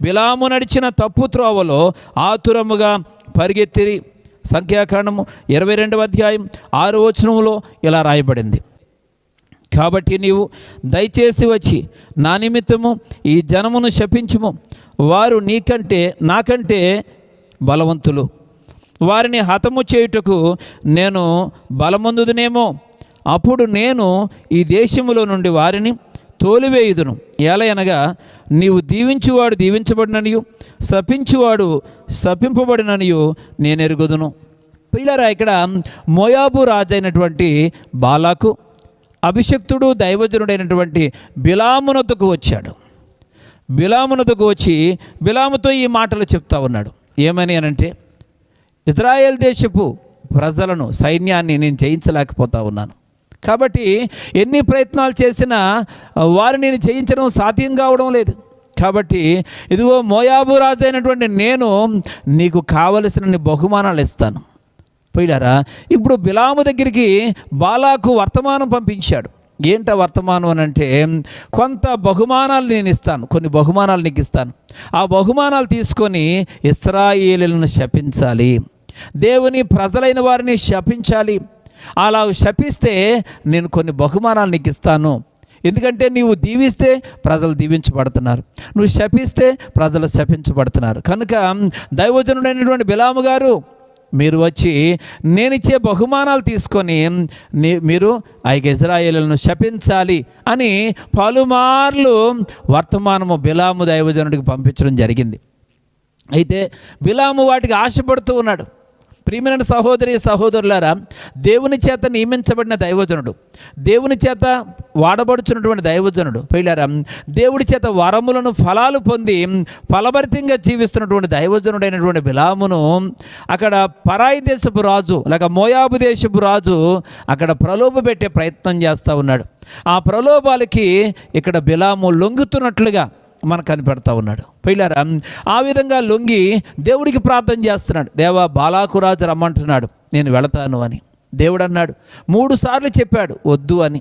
బిలాము నడిచిన తప్పు త్రోవలో ఆతురముగా పరిగెత్తిరి. సంఖ్యాకాండము 22వ అధ్యాయం 6వ వచనంలో ఇలా రాయబడింది, కాబట్టి నీవు దయచేసి వచ్చి నా నిమిత్తము ఈ జనమును శపించుము, వారు నాకంటే బలవంతులు, వారిని హతము చేయుటకు నేను బలమందుదునేమో. అప్పుడు నేను ఈ దేశములో నుండి వారిని తోలివేయుదును. ఎలయనగా నీవు దీవించువాడు దీవించబడిననియు శపించువాడు శపింపబడిననియు నేను ఎరుగుదును. ప్రియులారా, ఇక్కడ మోయాబు రాజు అయినటువంటి బాలాకు అభిషక్తుడు దైవజనుడైనటువంటి బిలామునొద్దకు వచ్చాడు. బిలామునొద్దకు వచ్చి బిలాముతో ఈ మాటలు చెప్తా ఉన్నాడు. ఏమని అనంటే, ఇజ్రాయేల్ దేశపు ప్రజలను, సైన్యాన్ని నేను జయించలేకపోతా ఉన్నాను, కాబట్టి ఎన్ని ప్రయత్నాలు చేసినా వారిని నేను జయించడం సాధ్యం కావడం లేదు. కాబట్టి ఇదిగో మోయాబు రాజు అయినటువంటి నేను నీకు కావలసిన బహుమానాలు ఇస్తాను. పోయినారా, ఇప్పుడు బిలాము దగ్గరికి బాలాకు వర్తమానం పంపించాడు. ఏంట వర్తమానం అని అంటే, కొంత బహుమానాలు నేను ఇస్తాను, కొన్ని బహుమానాలు నీకు ఇస్తాను, ఆ బహుమానాలు తీసుకొని ఇశ్రాయేలులను శపించాలి, దేవుని ప్రజలైన వారిని శపించాలి. అలా శపిస్తే నేను కొన్ని బహుమానాలు నీకు ఇస్తాను. ఎందుకంటే నీవు దీవిస్తే ప్రజలు దీవించబడుతున్నారు, నువ్వు శపిస్తే ప్రజలు శపించబడుతున్నారు. కనుక దైవజనుడైనటువంటి బిలాము గారు, మీరు వచ్చి నేనిచ్చే బహుమానాలు తీసుకొని మీరు ఇజ్రాయేలులను శపించాలి అని పలుమార్లు వర్తమానము బిలాము దైవజనుడికి పంపించడం జరిగింది. అయితే బిలాము వాటికి ఆశపడుతూ ఉన్నాడు. ప్రియమైన సహోదరి సహోదరులారా, దేవుని చేత నియమించబడిన దైవజనుడు, దేవుని చేత వాడబడుచున్నటువంటి దైవజనుడు, ప్రియులారా, దేవుడి చేత వరములను ఫలాలు పొంది ఫలభరితంగా జీవిస్తున్నటువంటి దైవజనుడైనటువంటి బిలామును అక్కడ పరాయి దేశపు రాజు లేక మోయాబు దేశపు రాజు అక్కడ ప్రలోభ పెట్టే ప్రయత్నం చేస్తూ ఉన్నాడు. ఆ ప్రలోభాలకి ఇక్కడ బిలాము లొంగుతున్నట్లుగా మనకు కనిపెడతా ఉన్నాడు. ప్రియులారా, ఆ విధంగా లొంగి దేవుడికి ప్రార్థన చేస్తున్నాడు. దేవా, బాలాకు రాజు రమ్మంటున్నాడు, నేను వెళతాను అని. దేవుడు అన్నాడు, 3 సార్లు చెప్పాడు వద్దు అని,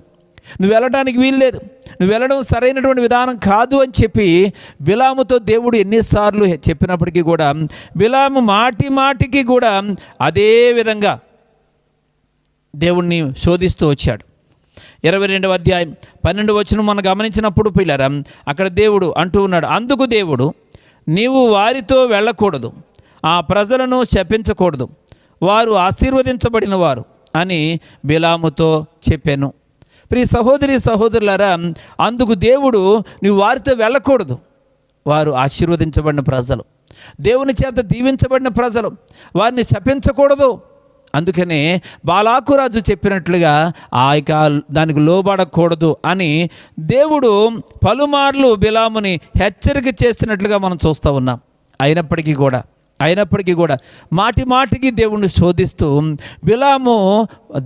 నువ్వు వెళ్ళడానికి వీల్లేదు, నువ్వు వెళ్ళడం సరైనటువంటి విధానం కాదు అని చెప్పి బిలాముతో దేవుడు ఎన్నిసార్లు చెప్పినప్పటికీ కూడా బిలాము మాటి మాటికి కూడా అదే విధంగా దేవుణ్ణి శోధిస్తూ వచ్చాడు. 22వ అధ్యాయం 12వ వచనం మనం గమనించినప్పుడు పిల్లరా, అక్కడ దేవుడు అంటూ ఉన్నాడు, అందుకు దేవుడు, నీవు వారితో వెళ్ళకూడదు, ఆ ప్రజలను శపించకూడదు, వారు ఆశీర్వదించబడిన వారు అని బిలాముతో చెప్పాను. ప్రియ సహోదరి సహోదరులారా, అందుకు దేవుడు నీవు వారితో వెళ్ళకూడదు, వారు ఆశీర్వదించబడిన ప్రజలు, దేవుని చేత దీవించబడిన ప్రజలు, వారిని శపించకూడదు. అందుకనే బాలాకు రాజు చెప్పినట్లుగా దానికి లోబడకూడదు అని దేవుడు పలుమార్లు బిలాముని హెచ్చరిక చేసినట్లుగా మనం చూస్తూ ఉన్నాం. అయినప్పటికీ కూడా మాటి మాటికి దేవుణ్ణి శోధిస్తూ బిలాము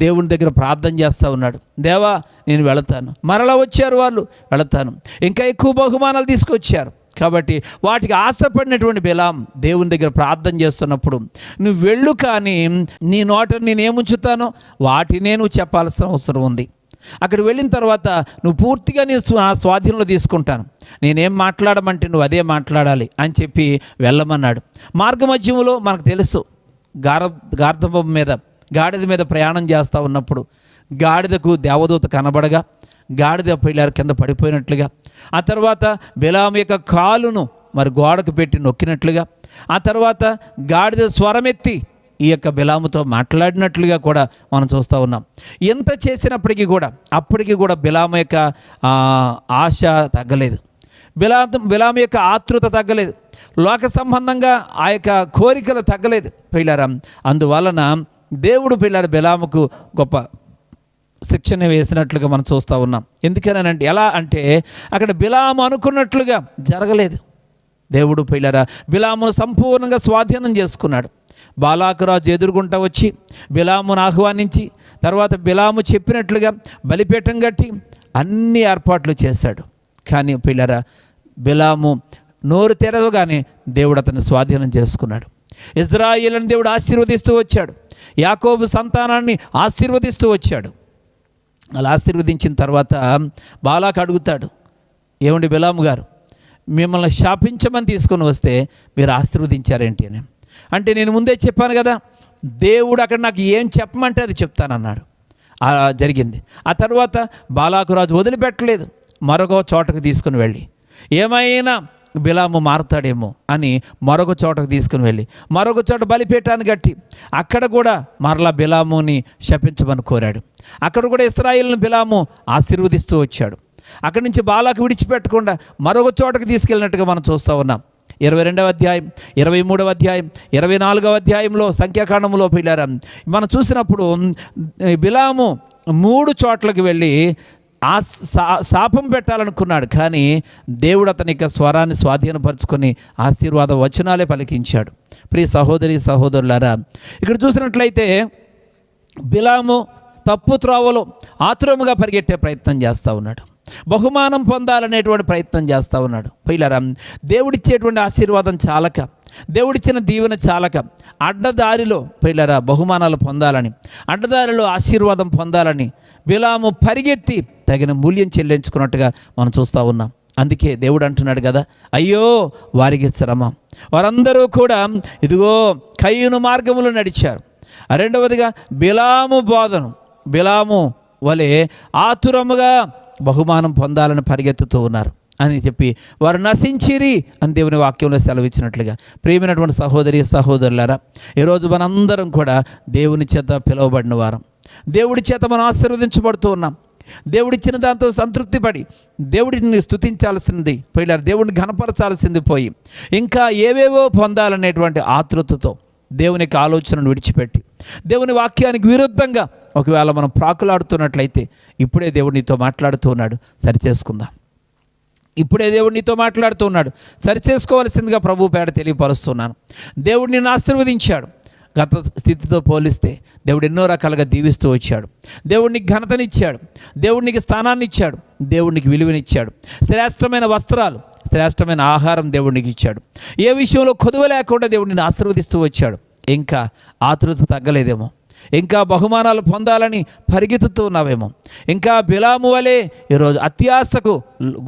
దేవుని దగ్గర ప్రార్థన చేస్తూ ఉన్నాడు. దేవా, నేను వెళతాను. మరలా వచ్చారు వాళ్ళు, వెళతాను. ఇంకా ఎక్కువ బహుమానాలు తీసుకొచ్చారు. కాబట్టి వాటికి ఆశపడినటువంటి బిలాం దేవుని దగ్గర ప్రార్థన చేస్తున్నప్పుడు, నువ్వు వెళ్ళు, కానీ నీ నోట నేనేముంచుతానో వాటినే నువ్వు చెప్పాల్సిన అవసరం ఉంది. అక్కడ వెళ్ళిన తర్వాత నువ్వు పూర్తిగా నేను స్వాధీనంలో తీసుకుంటాను, నేనేం మాట్లాడమంటే నువ్వు అదే మాట్లాడాలి అని చెప్పి వెళ్ళమన్నాడు. మార్గమధ్యంలో మనకు తెలుసు, గార్ధబం మీద గాడిద మీద ప్రయాణం చేస్తూ ఉన్నప్పుడు గాడిదకు దేవదూత కనబడగా గాడిద పిల్లల కింద పడిపోయినట్లుగా, ఆ తర్వాత బిలాము యొక్క కాలును మరి గోడకు పెట్టి నొక్కినట్లుగా, ఆ తర్వాత గాడిద స్వరమెత్తి ఈ యొక్క బిలాముతో మాట్లాడినట్లుగా కూడా మనం చూస్తూ ఉన్నాం. ఎంత చేసినప్పటికీ కూడా అప్పటికి కూడా బిలాము యొక్క ఆశ తగ్గలేదు, బిలాము యొక్క ఆతృత తగ్గలేదు, లోక సంబంధంగా ఆ యొక్క కోరికలు తగ్గలేదు పిల్లరా. అందువలన దేవుడు బిలాముకు గొప్ప శిక్షణ వేసినట్లుగా మనం చూస్తూ ఉన్నాం. ఎందుకనంటే ఎలా అంటే అక్కడ బిలాము అనుకున్నట్లుగా జరగలేదు. దేవుడు బిలామును సంపూర్ణంగా స్వాధీనం చేసుకున్నాడు. బాలాకు రాజు ఎదురుగుంటా వచ్చి బిలామును ఆహ్వానించి తర్వాత బిలాము చెప్పినట్లుగా బలిపీఠం కట్టి అన్ని ఏర్పాట్లు చేశాడు. కానీ బిలాము నోరు తెరవగానే దేవుడు అతన్ని స్వాధీనం చేసుకున్నాడు. ఇజ్రాయేలును దేవుడు ఆశీర్వదిస్తూ వచ్చాడు, యాకోబు సంతానాన్ని ఆశీర్వదిస్తూ వచ్చాడు. అలా ఆశీర్వదించిన తర్వాత బాలాకు అడుగుతాడు, ఏమండి బిలాము గారు, మిమ్మల్ని శాపించమని తీసుకొని వస్తే మీరు ఆశీర్వదించారేంటి అని. అంటే నేను ముందే చెప్పాను కదా, దేవుడు అక్కడ నాకు ఏం చెప్పమంటే అది చెప్తానన్నాడు. జరిగింది. ఆ తర్వాత బాలాకు రాజు వదిలిపెట్టలేదు, మరొక చోటకు తీసుకుని వెళ్ళి ఏమైనా బిలాము మారుతాడేమో అని మరొక చోటకు తీసుకుని వెళ్ళి మరొక చోట బలిపీఠాన్ని కట్టి అక్కడ కూడా మరలా బిలాముని శపించమని కోరాడు. అక్కడ కూడా ఇశ్రాయేలును బిలాము ఆశీర్వదిస్తూ వచ్చాడు. అక్కడి నుంచి బాలాకు విడిచిపెట్టకుండా మరొక చోటకు తీసుకెళ్ళినట్టుగా మనం చూస్తూ ఉన్నాం. 22వ అధ్యాయం, 23వ అధ్యాయం, 24వ అధ్యాయంలో సంఖ్యాకాండంలో పిల్లారా మనం చూసినప్పుడు బిలాము 3 చోట్లకి వెళ్ళి ఆ శాపం పెట్టాలనుకున్నాడు. కానీ దేవుడు అతని యొక్క స్వరాన్ని స్వాధీనపరుచుకొని ఆశీర్వాద వచనాలే పలికించాడు. ప్రియ సహోదరి సహోదరులారా, ఇక్కడ చూసినట్లయితే బిలాము తప్పు త్రోవలో ఆతురముగా పరిగెట్టే ప్రయత్నం చేస్తూ ఉన్నాడు. బహుమానం పొందాలనేటువంటి ప్రయత్నం చేస్తూ ఉన్నాడు. పిల్లరా, దేవుడిచ్చేటువంటి ఆశీర్వాదం చాలక, దేవుడిచ్చిన దీవెన చాలక అడ్డదారిలో పిల్లరా బహుమానాలు పొందాలని, అడ్డదారిలో ఆశీర్వాదం పొందాలని బిలాము పరిగెత్తి తగిన మూల్యం చెల్లించుకున్నట్టుగా మనం చూస్తూ ఉన్నాం. అందుకే దేవుడు అంటున్నాడు కదా, అయ్యో వారికి శ్రమ, వారందరూ కూడా ఇదిగో కయ్యూను మార్గములో నడిచారు. రెండవదిగా బిలాము వలె ఆతురముగా బహుమానం పొందాలని పరిగెత్తుతూ ఉన్నారు అని చెప్పి వారు నశించిరి అని దేవుని వాక్యంలో సెలవిచ్చినట్లుగా. ప్రియమైనటువంటి సహోదరి సహోదరులారా, ఈరోజు మనందరం కూడా దేవుని చేత పిలువబడిన వారం, దేవుడి చేత మనం ఆశీర్వదించబడుతూ ఉన్నాం. దేవుడిచ్చిన దాంతో సంతృప్తి పడి దేవుడిని స్తుతించాల్సింది పోయి, దేవుడిని ఘనపరచాల్సింది పోయి, ఇంకా ఏవేవో పొందాలనేటువంటి ఆతృతతో దేవునికి ఆలోచనను విడిచిపెట్టి దేవుని వాక్యానికి విరుద్ధంగా ఒకవేళ మనం ప్రాకులాడుతున్నట్లయితే ఇప్పుడే దేవుడు నీతో మాట్లాడుతూ ఉన్నాడు, సరిచేసుకుందాం. ఇప్పుడే దేవుడు నీతో మాట్లాడుతూ ఉన్నాడు, సరిచేసుకోవాల్సిందిగా ప్రభు పేడ తెలియపరుస్తున్నాను. దేవుడు నిన్ను ఆశీర్వదించాడు. గత స్థితితో పోలిస్తే దేవుడు ఎన్నో రకాలుగా దీవిస్తూ వచ్చాడు. దేవుడికి ఘనతనిచ్చాడు, దేవుడికి స్థానాన్ని ఇచ్చాడు, దేవుడికి విలువనిచ్చాడు. శ్రేష్టమైన వస్త్రాలు, శ్రేష్టమైన ఆహారం దేవుడికి ఇచ్చాడు. ఏ విషయంలో కొదువ లేకుండా దేవుడిని ఆశీర్వదిస్తూ వచ్చాడు. ఇంకా ఆతృత తగ్గలేదేమో, ఇంకా బహుమానాలు పొందాలని పరిగెత్తుతూ ఉన్నావేమో, ఇంకా బిలాము వలె ఈరోజు అత్యాశకు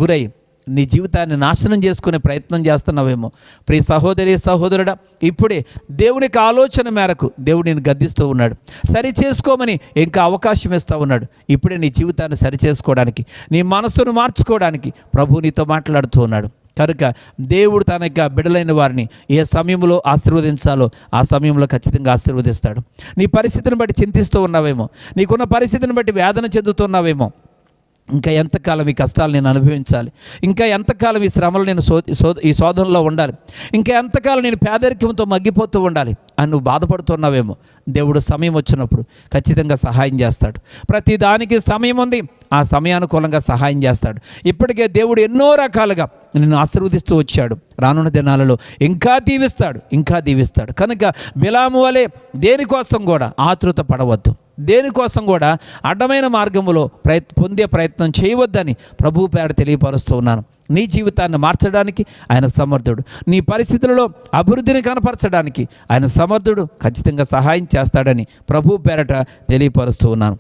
గురై నీ జీవితాన్ని నాశనం చేసుకునే ప్రయత్నం చేస్తున్నావేమో. ప్రియ సహోదరి సహోదరుడా, ఇప్పుడే దేవునికి ఆలోచన మేరకు దేవుడు నేను గద్దిస్తూ ఉన్నాడు, సరి చేసుకోమని ఇంకా అవకాశం ఇస్తూ ఉన్నాడు. ఇప్పుడే నీ జీవితాన్ని సరి చేసుకోవడానికి, నీ మనస్సును మార్చుకోవడానికి ప్రభు నీతో మాట్లాడుతూ ఉన్నాడు. కనుక దేవుడు తన యొక్క బిడ్డలైన వారిని ఏ సమయంలో ఆశీర్వదించాలో ఆ సమయంలో ఖచ్చితంగా ఆశీర్వదిస్తాడు. నీ పరిస్థితిని బట్టి చింతిస్తూ ఉన్నావేమో, నీకున్న పరిస్థితిని బట్టి వేదన చెందుతున్నావేమో, ఇంకా ఎంతకాలం ఈ కష్టాలు నేను అనుభవించాలి, ఇంకా ఎంతకాలం ఈ శ్రమలు నేను ఈ శోధనలో ఉండాలి, ఇంకా ఎంతకాలం నేను పేదరికంతో మగ్గిపోతూ ఉండాలి అని నువ్వు బాధపడుతున్నావేమో. దేవుడు సమయం వచ్చినప్పుడు ఖచ్చితంగా సహాయం చేస్తాడు. ప్రతి దానికి సమయం ఉంది, ఆ సమయానుకూలంగా సహాయం చేస్తాడు. ఇప్పటికే దేవుడు ఎన్నో రకాలుగా నిన్ను ఆశీర్వదిస్తూ వచ్చాడు. రానున్న దినాలలో ఇంకా దీవిస్తాడు. కనుక బిలాము వలె దేనికోసం కూడా ఆతృత పడవద్దు, దేనికోసం కూడా అడ్డమైన మార్గములో పొందే ప్రయత్నం చేయవద్దని ప్రభువు పేర తెలియపరుస్తూ ఉన్నాను. నీ జీవితాన్ని మార్చడానికి ఆయన సమర్థుడు, నీ పరిస్థితులలో అభివృద్ధిని కనపరచడానికి ఆయన సమర్థుడు. ఖచ్చితంగా సహాయం చేస్తాడని ప్రభువు పేరట తెలియపరుస్తూ ఉన్నాను.